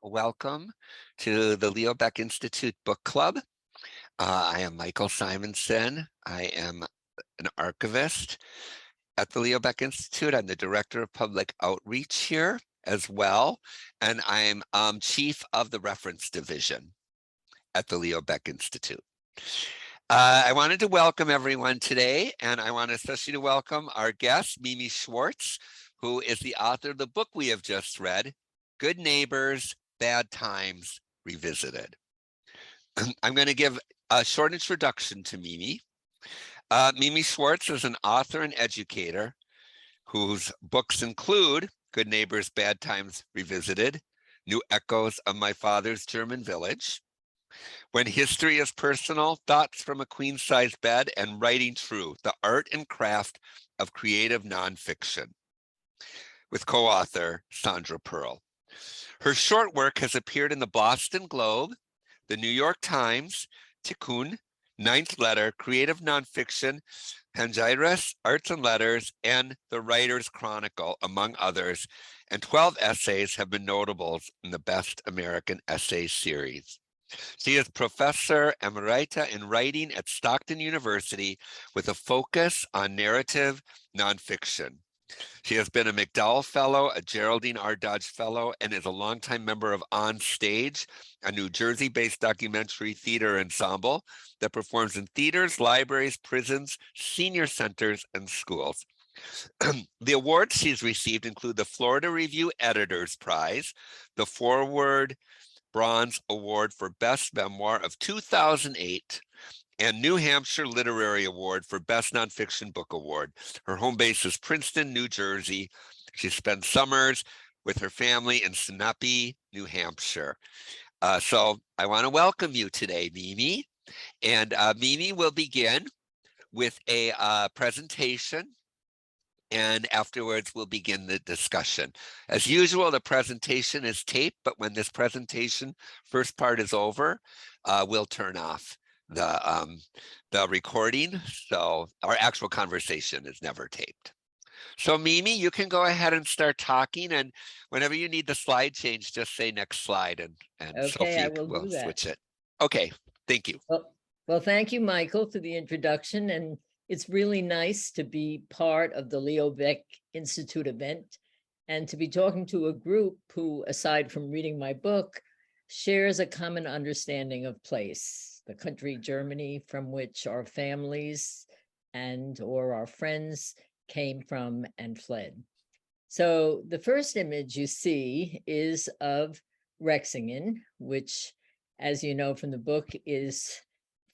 Welcome to the Leo Baeck Institute Book Club. I am Michael Simonson. I am an archivist at the Leo Baeck Institute. I'm the director of public outreach here as well, and I'm chief of the reference division at the Leo Baeck Institute. I wanted to welcome everyone today, and I want especially to welcome our guest, Mimi Schwartz, who is the author of the book we have just read, Good Neighbors, Bad Times Revisited. I'm going to give a short introduction to Mimi. Mimi Schwartz is an author and educator whose books include Good Neighbors, Bad Times Revisited, New Echoes of My Father's German Village, When History is Personal, Thoughts from a Queen-Size Bed, and Writing True, the Art and Craft of Creative Nonfiction, with co-author Sandra Pearl. Her short work has appeared in the Boston Globe, the New York Times, Tikkun, Ninth Letter, Creative Nonfiction, Pangiris, Arts and Letters, and The Writer's Chronicle, among others, and 12 essays have been notables in the Best American Essay Series. She is Professor Emerita in Writing at Stockton University with a focus on narrative nonfiction. She has been a MacDowell Fellow, a Geraldine R. Dodge Fellow, and is a longtime member of On Stage, a New Jersey-based documentary theater ensemble that performs in theaters, libraries, prisons, senior centers, and schools. The awards she's received include the Florida Review Editors Prize, the Forward Bronze Award for Best Memoir of 2008, and New Hampshire Literary Award for Best Nonfiction Book Award. Her home base is Princeton, New Jersey. She spends summers with her family in Sinape, New Hampshire. So I want to welcome you today, Mimi. And Mimi will begin with a presentation, and afterwards we'll begin the discussion. As usual, the presentation is taped, but when this presentation first part is over, we'll turn off the recording, so our actual conversation is never taped. So Mimi, you can go ahead and start talking, and whenever you need the slide change, just say next slide, and Okay, Sophie I will will do that. switch it. Okay, thank you. Well, thank you, Michael, for the introduction, and it's really nice to be part of the Leo Baeck Institute event and to be talking to a group who, aside from reading my book, shares a common understanding of place, the country Germany from which our families and or our friends came from and fled. So the first image you see is of Rexingen, which, as you know from the book, is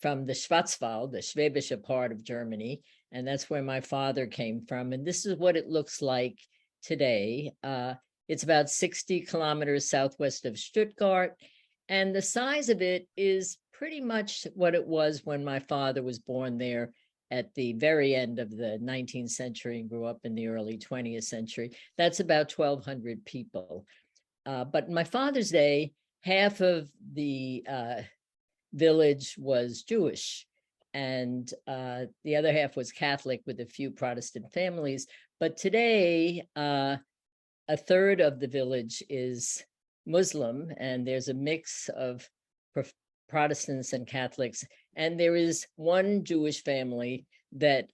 from the Schwarzwald, the Schwäbische part of Germany, and that's where my father came from. And this is what it looks like today. It's about 60 kilometers southwest of Stuttgart, and the size of it is pretty much what it was when my father was born there at the very end of the 19th century and grew up in the early 20th century. That's about 1,200 people. But in my father's day, half of the village was Jewish, and the other half was Catholic with a few Protestant families. But today, a third of the village is Muslim, and there's a mix of Protestants and Catholics. And there is one Jewish family that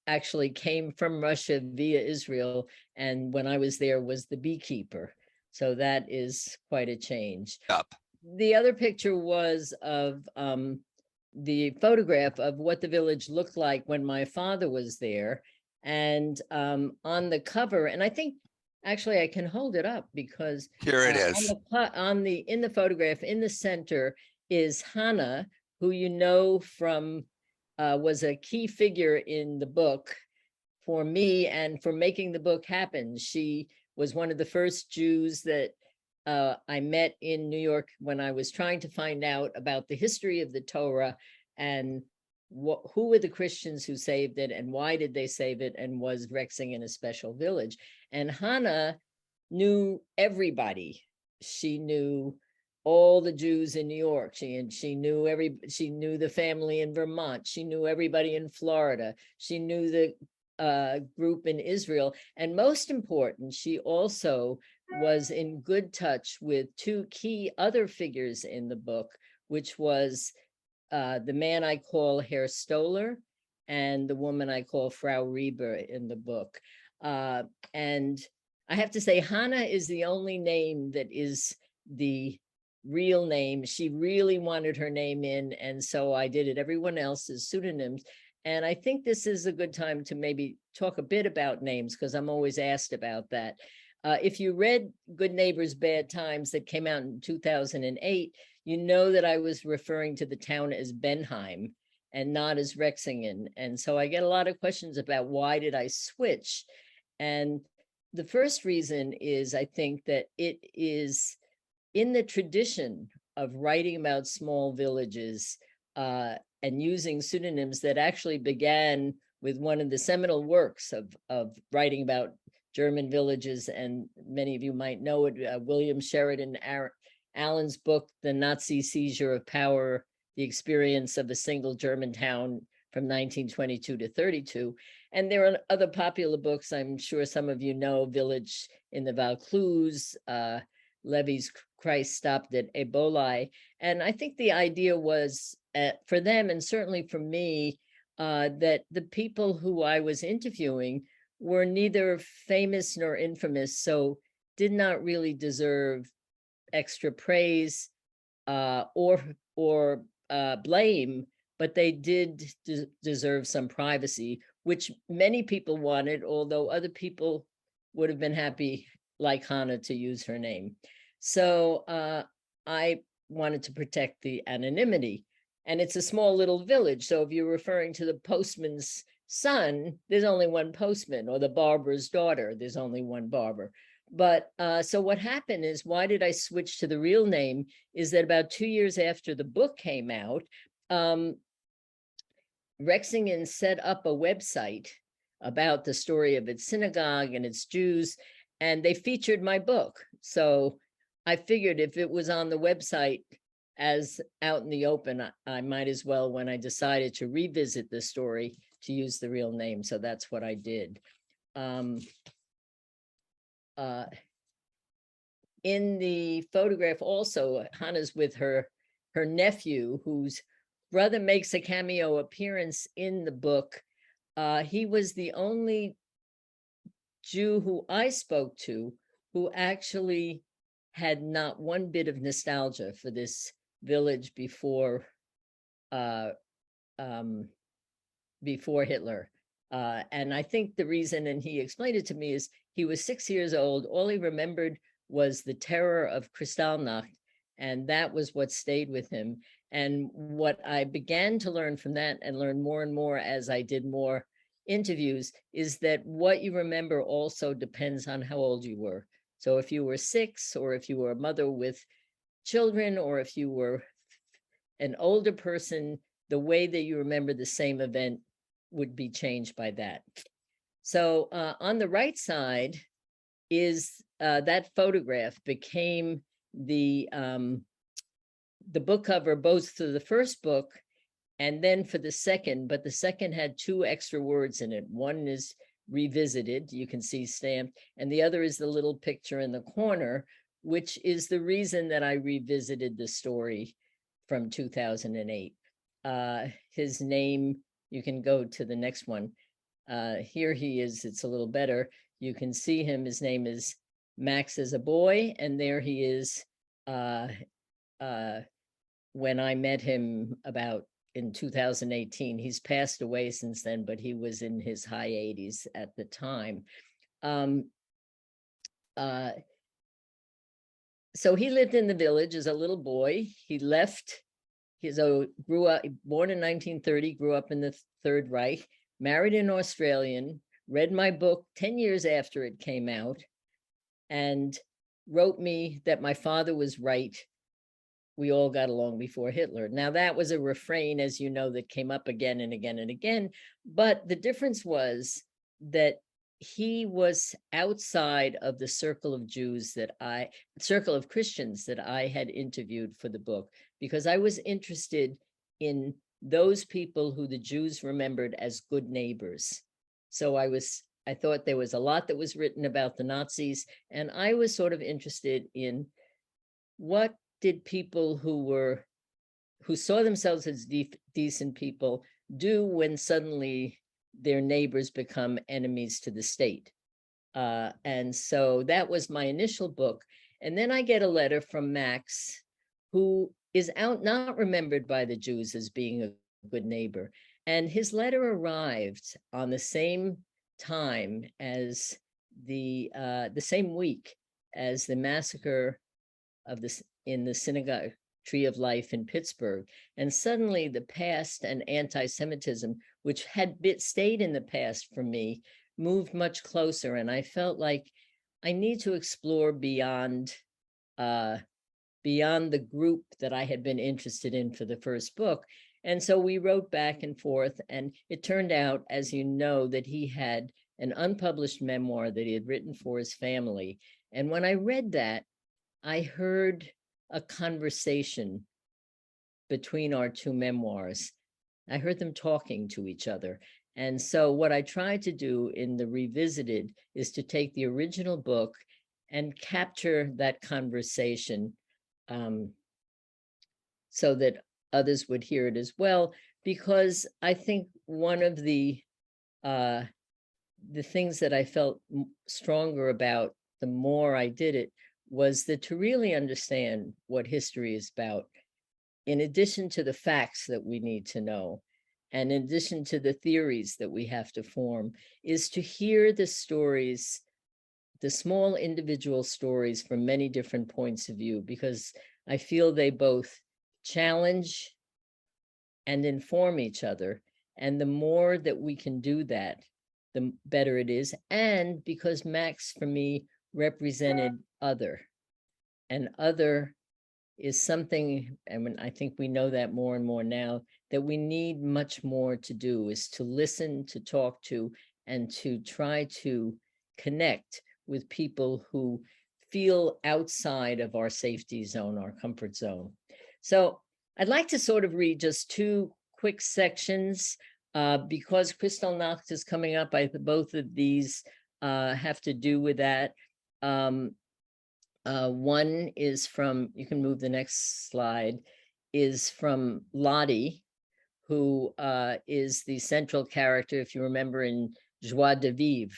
actually came from Russia via Israel, and when I was there was the beekeeper. So that is quite a change. Up. The other picture was of the photograph of what the village looked like when my father was there. And on the cover, and I think actually I can hold it up because Here it is. In the photograph in the center is Hannah, who you know from was a key figure in the book for me and for making the book happen. She was one of the first Jews that I met in New York when I was trying to find out about the history of the Torah and who were the Christians who saved it and why did they save it, and was Rexingen a special village. And Hannah knew everybody. She knew all the Jews in New York. She knew the family in Vermont. She knew everybody in Florida. She knew the group in Israel. And most important, she also was in good touch with two key other figures in the book, which was the man I call Herr Stoller and the woman I call Frau Rieber in the book. And I have to say, Hannah is the only name that is the real name. She really wanted her name in, and so I did it. Everyone else is pseudonyms. And I think this is a good time to maybe talk a bit about names, because I'm always asked about that. If you read Good Neighbors, Bad Times that came out in 2008, you know that I was referring to the town as Benheim and not as Rexingen. And so I get a lot of questions about why did I switch? And the first reason is I think that it is in the tradition of writing about small villages and using pseudonyms that actually began with one of the seminal works of writing about German villages, and many of you might know it, William Sheridan Allen's book, The Nazi Seizure of Power, The Experience of a Single German Town from 1922 to 32. And there are other popular books, I'm sure some of you know, Village in the Vaucluse, Levy's Christ Stopped at Ebola. And I think the idea was for them, and certainly for me, that the people who I was interviewing were neither famous nor infamous, so did not really deserve extra praise or blame, but they did deserve some privacy, which many people wanted, although other people would have been happy, like Hannah, to use her name. So I wanted to protect the anonymity. And it's a small little village. So if you're referring to the postman's son, there's only one postman, or the barber's daughter, there's only one barber. But so what happened is, why did I switch to the real name, is that about 2 years after the book came out, Rexingen set up a website about the story of its synagogue and its Jews, and they featured my book. So I figured if it was on the website as out in the open, I might as well, when I decided to revisit the story, to use the real name. So that's what I did. In the photograph also, Hannah's with her nephew, whose brother makes a cameo appearance in the book. He was the only Jew who I spoke to who actually had not one bit of nostalgia for this village before Hitler. And I think the reason, and he explained it to me, is he was 6 years old. All he remembered was the terror of Kristallnacht, and that was what stayed with him. And what I began to learn from that, and learn more and more as I did more interviews, is that what you remember also depends on how old you were. So if you were 6, or if you were a mother with children, or if you were an older person, the way that you remember the same event would be changed by that. So on the right side is that photograph became the book cover, both for the first book and then for the second, but the second had 2 extra words in it. One is revisited, you can see stamped, and the other is the little picture in the corner, which is the reason that I revisited the story from 2008. His name, you can go to the next one. Here he is, it's a little better. You can see him, his name is Max as a boy, and there he is when I met him about in 2018. He's passed away since then, but he was in his high 80s at the time. So he lived in the village as a little boy. He left, grew up, born in 1930, grew up in the Third Reich, married an Australian, read my book 10 years after it came out, and wrote me that my father was right. We all got along before Hitler. Now, that was a refrain, as you know, that came up again and again and again. But the difference was that he was outside of the circle of circle of Christians that I had interviewed for the book, because I was interested in those people who the Jews remembered as good neighbors. So I was I thought there was a lot that was written about the Nazis, and I was sort of interested in what did people who saw themselves as decent people do when suddenly their neighbors become enemies to the state. And so that was my initial book. And then I get a letter from Max, who is out not remembered by the Jews as being a good neighbor. And his letter arrived on the same time as the same week as the massacre of this in the synagogue Tree of Life in Pittsburgh. And suddenly the past and anti-Semitism, which had stayed in the past for me, moved much closer. And I felt like I need to explore beyond the group that I had been interested in for the first book. And so we wrote back and forth, and it turned out, as you know, that he had an unpublished memoir that he had written for his family. And when I read that, I heard a conversation between our two memoirs. I heard them talking to each other. And so what I tried to do in the revisited is to take the original book and capture that conversation so that others would hear it as well, because I think one of the things that I felt stronger about the more I did it was that to really understand what history is about, in addition to the facts that we need to know, and in addition to the theories that we have to form, is to hear the stories, the small individual stories from many different points of view, because I feel they both challenge and inform each other. And the more that we can do that, the better it is. And because Max, for me, represented other. And other is something, and I think we know that more and more now, that we need much more to do, is to listen, to talk to, and to try to connect with people who feel outside of our safety zone, our comfort zone. So I'd like to sort of read just two quick sections because Kristallnacht is coming up. Both of these have to do with that. One is from, you can move the next slide, is from Lottie, who is the central character, if you remember, in Joie de Vivre.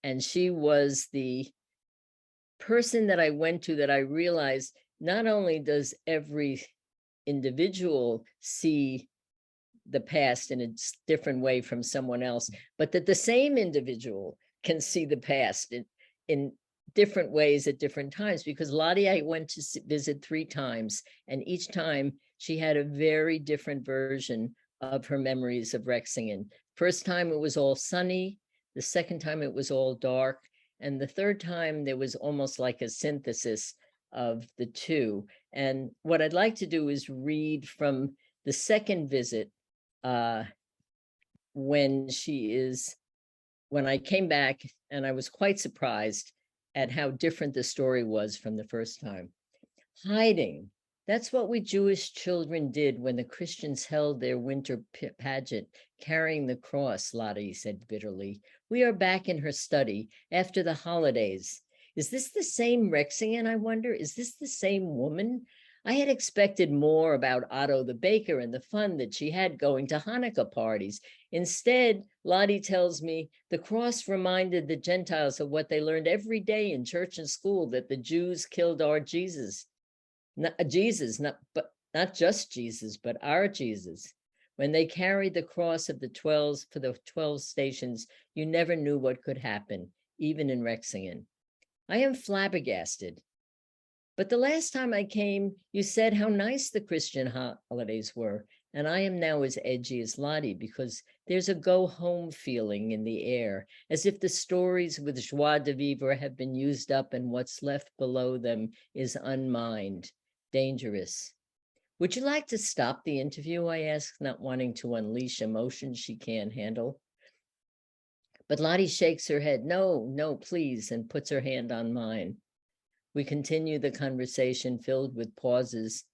And she was the person that I went to that I realized not only does every individual see the past in a different way from someone else, but that the same individual can see the past in different ways at different times. Because Lottie, I went to visit 3 times, and each time she had a very different version of her memories of Rexingen. First time it was all sunny, the second time it was all dark, and the third time there was almost like a synthesis of the two. And what I'd like to do is read from the second visit when I came back, and I was quite surprised at how different the story was from the first time. Hiding. That's what we Jewish children did when the Christians held their winter pageant, carrying the cross, Lottie said bitterly. We are back in her study after the holidays. Is this the same Rexingen, I wonder? Is this the same woman? I had expected more about Otto the baker and the fun that she had going to Hanukkah parties. Instead, Lottie tells me the cross reminded the Gentiles of what they learned every day in church and school, that the Jews killed our Jesus. Not just Jesus, but our Jesus. When they carried the cross of the 12 for the 12 stations, you never knew what could happen, even in Rexingen. I am flabbergasted. But the last time I came, you said how nice the Christian holidays were. And I am now as edgy as Lottie, because there's a go-home feeling in the air, as if the stories with Joie de Vivre have been used up and what's left below them is unmined, dangerous. Would you like to stop the interview? I asked, not wanting to unleash emotions she can't handle. But Lottie shakes her head, no, please, and puts her hand on mine. We continue the conversation filled with pauses.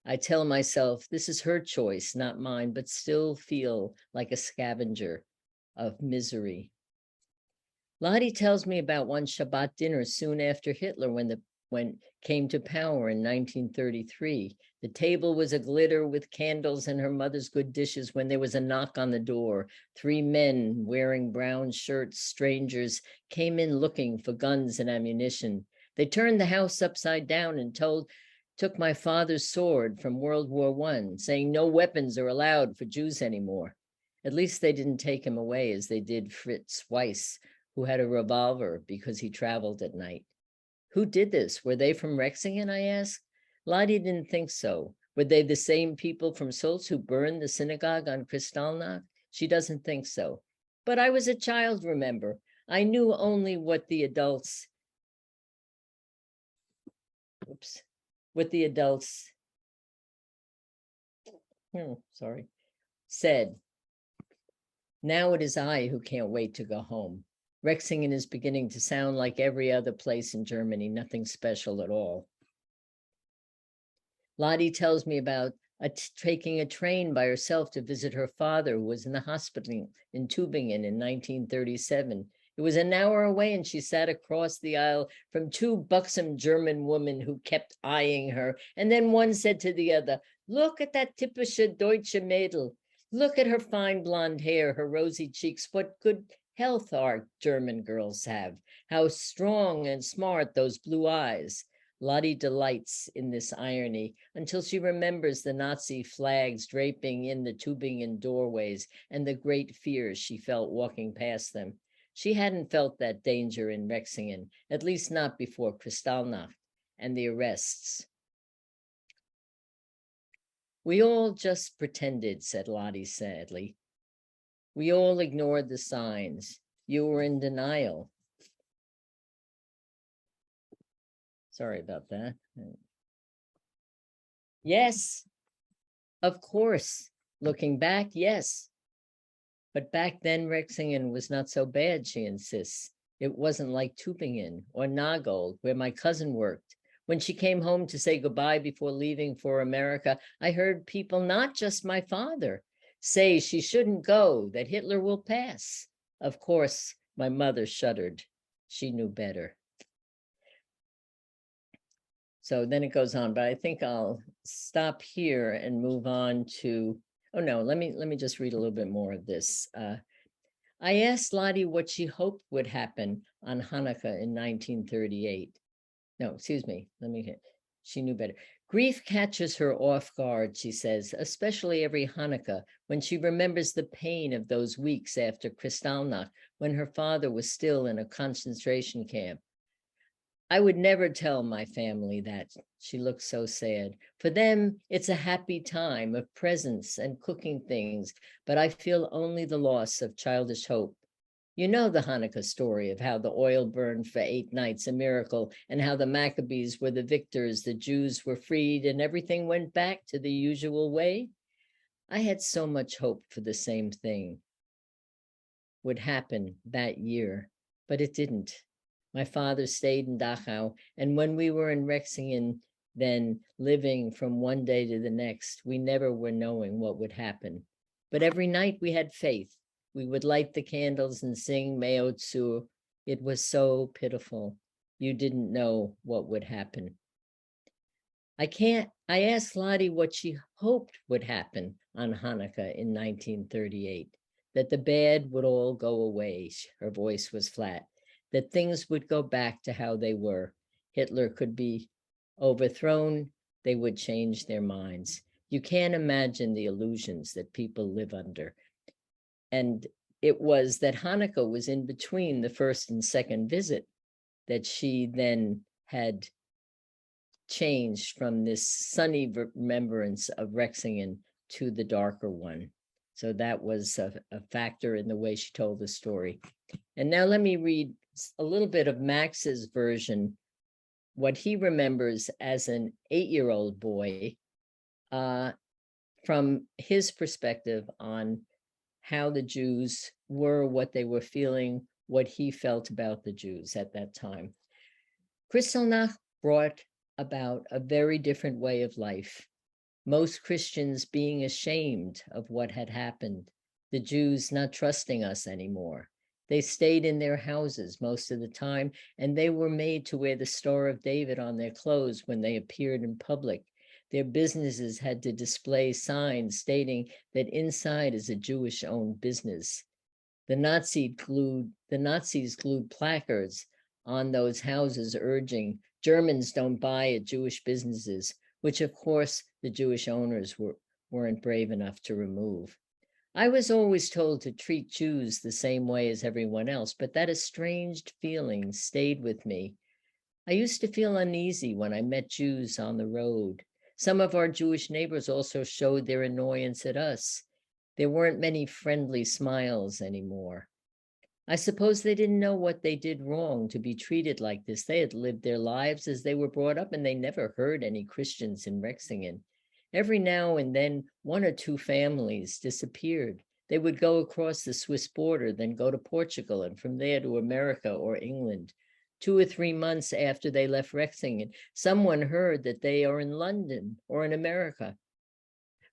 I tell myself this is her choice, not mine, but still feel like a scavenger of misery. Lottie tells me about one Shabbat dinner soon after Hitler when came to power in 1933. The table was aglitter with candles and her mother's good dishes when there was a knock on the door. 3 men wearing brown shirts, strangers, came in looking for guns and ammunition. They turned the house upside down and took my father's sword from World War I, saying no weapons are allowed for Jews anymore. At least they didn't take him away as they did Fritz Weiss, who had a revolver because he traveled at night. Who did this? Were they from Rexingen, I asked. Lottie didn't think so. Were they the same people from Sulz who burned the synagogue on Kristallnacht? She doesn't think so. But I was a child, remember. I knew only what the adults, said. Now it is I who can't wait to go home. Rexingen is beginning to sound like every other place in Germany, nothing special at all. Lottie tells me about taking a train by herself to visit her father, who was in the hospital in Tübingen in 1937. It was an hour away, and she sat across the aisle from 2 buxom German women who kept eyeing her. And then one said to the other, "Look at that typische Deutsche Mädel. Look at her fine blonde hair, her rosy cheeks. What good health our German girls have. How strong and smart those blue eyes." Lottie delights in this irony until she remembers the Nazi flags draping in the Tübingen doorways and the great fear she felt walking past them. She hadn't felt that danger in Rexingen, at least not before Kristallnacht and the arrests. "We all just pretended," said Lottie sadly. "We all ignored the signs. You were in denial." Sorry about that. Yes, of course. Looking back, yes. But back then, Rexingen was not so bad, she insists. It wasn't like Tübingen or Nagold, where my cousin worked. When she came home to say goodbye before leaving for America, I heard people, not just my father, say she shouldn't go, that Hitler will pass. Of course, my mother shuddered. She knew better. So then it goes on, but I think I'll stop here and move on to, oh no, let me just read a little bit more of this. I asked Lottie what she hoped would happen on Hanukkah in 1938. No, excuse me, she knew better. Grief catches her off guard, she says, especially every Hanukkah, when she remembers the pain of those weeks after Kristallnacht, when her father was still in a concentration camp. I would never tell my family that. She looked so sad. For them, it's a happy time of presents and cooking things, but I feel only the loss of childish hope. You know the Hanukkah story of how the oil burned for 8 nights, a miracle, and how the Maccabees were the victors, the Jews were freed, and everything went back to the usual way. I had so much hope for the same thing would happen that year, but it didn't. My father stayed in Dachau, and when we were in Rexingen, then living from one day to the next, we never were knowing what would happen. But every night we had faith. We would light the candles and sing Meo Tsur. It was so pitiful. You didn't know what would happen. I asked Lottie what she hoped would happen on Hanukkah in 1938, that the bad would all go away. Her voice was flat. That things would go back to how they were. Hitler could be overthrown. They would change their minds. You can't imagine the illusions that people live under. And it was that Hanukkah was in between the first and second visit that she then had changed from this sunny remembrance of Rexingen to the darker one. So that was a factor in the way she told the story. And now let me read a little bit of Max's version, what he remembers as an 8-year-old boy, from his perspective on how the Jews were, what they were feeling, what he felt about the Jews at that time. Kristallnacht brought about a very different way of life. Most Christians being ashamed of what had happened, the Jews not trusting us anymore. They stayed in their houses most of the time, and they were made to wear the Star of David on their clothes when they appeared in public. Their businesses had to display signs stating that inside is a Jewish-owned business. The Nazis glued placards on those houses urging Germans don't buy at Jewish businesses, which of course the Jewish owners weren't brave enough to remove. I was always told to treat Jews the same way as everyone else, but that estranged feeling stayed with me. I used to feel uneasy when I met Jews on the road. Some of our Jewish neighbors also showed their annoyance at us. There weren't many friendly smiles anymore. I suppose they didn't know what they did wrong to be treated like this. They had lived their lives as they were brought up, and they never heard any Christians in Rexingen. Every now and then, one or two families disappeared. They would go across the Swiss border, then go to Portugal, and from there to America or England. 2 or 3 months after they left Rexingen, someone heard that they are in London or in America.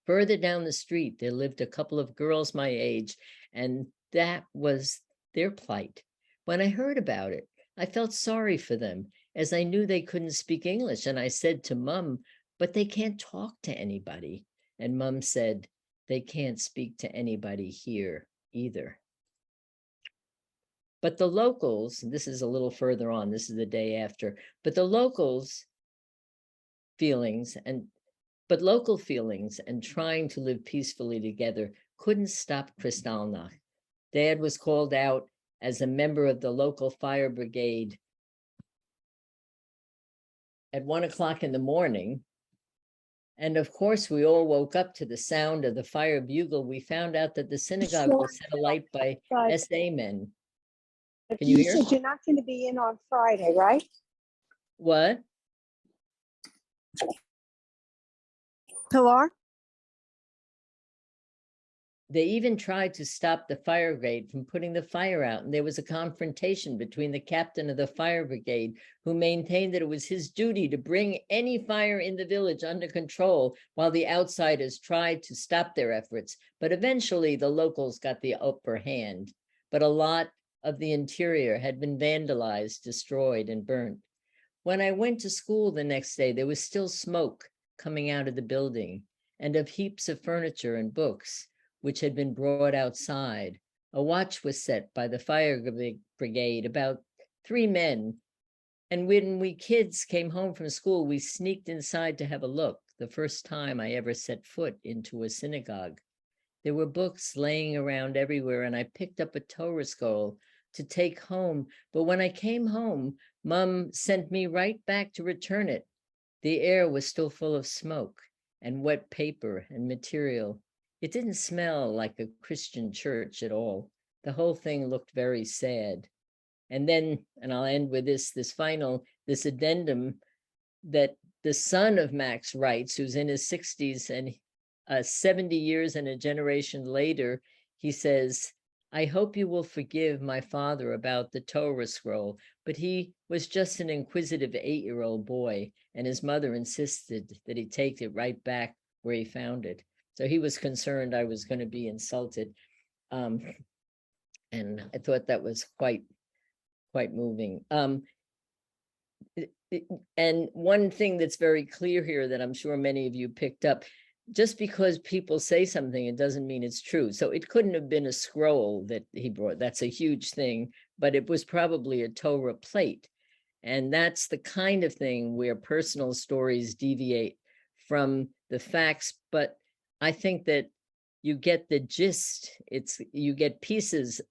Further down the street, there lived a couple of girls my age, and that was their plight. When I heard about it, I felt sorry for them, as I knew they couldn't speak English, and I said to Mum, but they can't talk to anybody. And Mum said, they can't speak to anybody here either. But the locals, this is a little further on, this is the day after, but the locals' feelings but local feelings and trying to live peacefully together couldn't stop Kristallnacht. Dad was called out as a member of the local fire brigade at 1 o'clock in the morning. And of course, we all woke up to the sound of the fire bugle. We found out that the synagogue was set alight by SA men. Can you hear? You said you're not going to be in on Friday, right? What? Pilar? They even tried to stop the fire brigade from putting the fire out, and there was a confrontation between the captain of the fire brigade, who maintained that it was his duty to bring any fire in the village under control, while the outsiders tried to stop their efforts. But eventually the locals got the upper hand. But a lot of the interior had been vandalized, destroyed, and burnt. When I went to school the next day, there was still smoke coming out of the building, and of heaps of furniture and books which had been brought outside. A watch was set by the fire brigade, about 3 men. And when we kids came home from school, we sneaked inside to have a look, the first time I ever set foot into a synagogue. There were books laying around everywhere, and I picked up a Torah scroll to take home. But when I came home, Mom sent me right back to return it. The air was still full of smoke and wet paper and material. It didn't smell like a Christian church at all. The whole thing looked very sad. And then, and I'll end with this this addendum that the son of Max writes, who's in his 60s, and 70 years and a generation later, he says, I hope you will forgive my father about the Torah scroll, but he was just an inquisitive 8-year-old boy, and his mother insisted that he take it right back where he found it. So he was concerned I was going to be insulted. And I thought that was quite moving. And one thing that's very clear here that I'm sure many of you picked up, just because people say something, it doesn't mean it's true. So it couldn't have been a scroll that he brought. That's a huge thing, but it was probably a Torah plate. And that's the kind of thing where personal stories deviate from the facts. But I think that you get the gist. You get pieces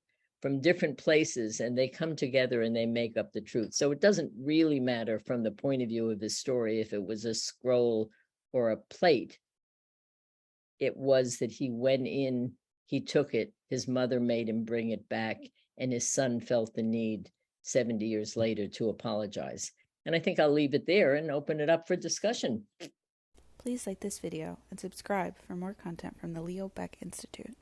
from different places, and they come together and they make up the truth. So it doesn't really matter from the point of view of the story if it was a scroll or a plate. It was that he went in, he took it, his mother made him bring it back, and his son felt the need 70 years later to apologize. And I think I'll leave it there and open it up for discussion. Please like this video and subscribe for more content from the Leo Baeck Institute.